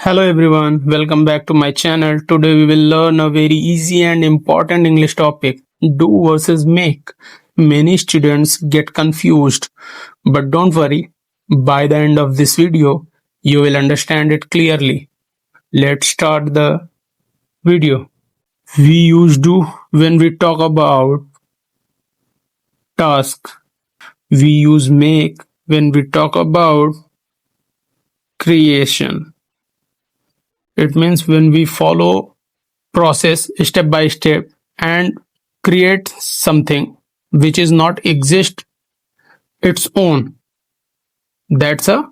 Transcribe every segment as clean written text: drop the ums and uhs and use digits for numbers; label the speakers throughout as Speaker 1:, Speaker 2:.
Speaker 1: Hello everyone, welcome back to my channel. Today we will learn a very easy and important English topic, do versus make. Many students get confused, but don't worry, by the end of this video, you will understand it clearly. Let's start the video. We use do when we talk about task. We use make when we talk about creation. It means when we follow process step by step and create something which is not exist its own, that's a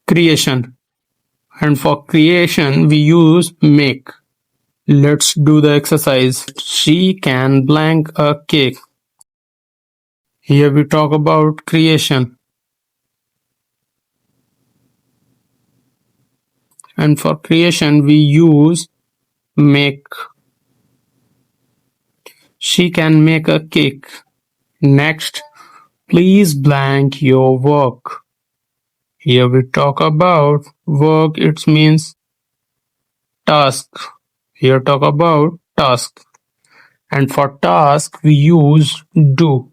Speaker 1: creation. And for creation we use make. Let's do the exercise. She can blank a cake. Here we talk about creation, and for creation we use make. She can make a cake. Next, please blank your work. Here we talk about work, it means task. Here talk about task. And for task we use do.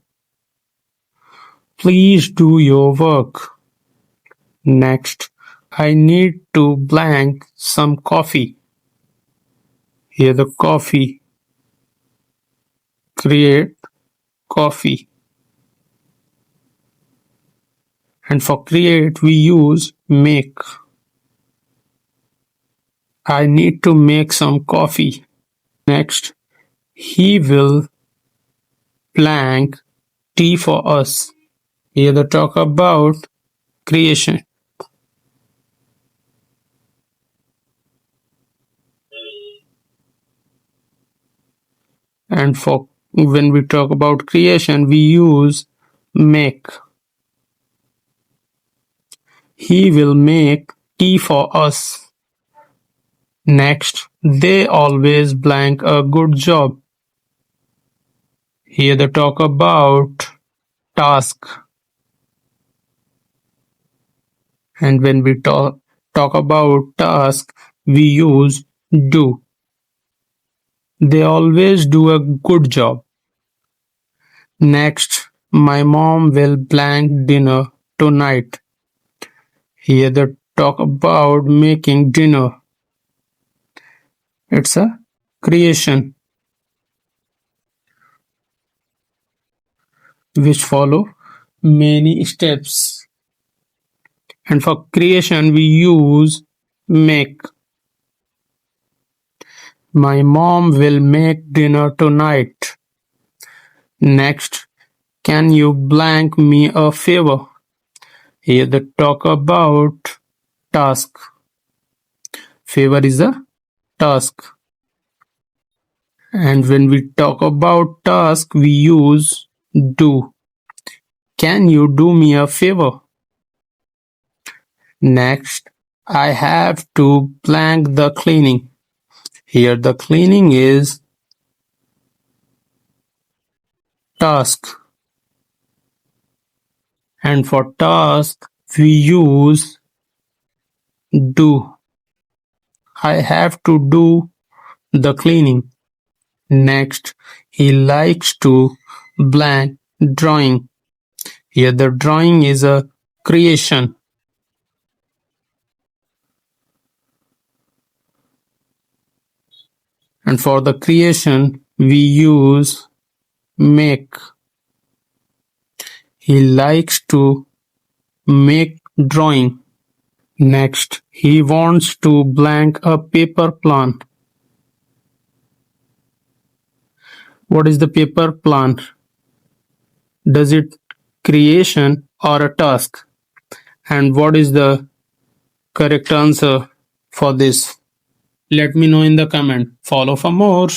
Speaker 1: Please do your work. Next, I need to blank some coffee. Here the coffee, create coffee. And for create we use make. I need to make some coffee. Next, he will blank tea for us. Here the talk about creation. And for when we talk about creation we use make. He will make tea for us. Next, they always blank a good job. Here they talk about task. And when we talk about task, we use do. They always do a good job. Next, my mom will blank dinner tonight. Here they talk about making dinner. It's a creation which follow many steps. And for creation we use make. My mom will make dinner tonight. Next, can you blank me a favor? Here they talk about task. Favor is a task. And when we talk about task we use do. Can you do me a favor? Next, I have to blank the cleaning. Here the cleaning is task. And for task we use do. I have to do the cleaning. Next, he likes to blank drawing. Here the drawing is a creation. And for the creation we use make. He likes to make drawing. Next, he wants to blank a paper plan. What is the paper plan? Does it creation or a task? And what is the correct answer for this? Let me know in the comment. Follow for more.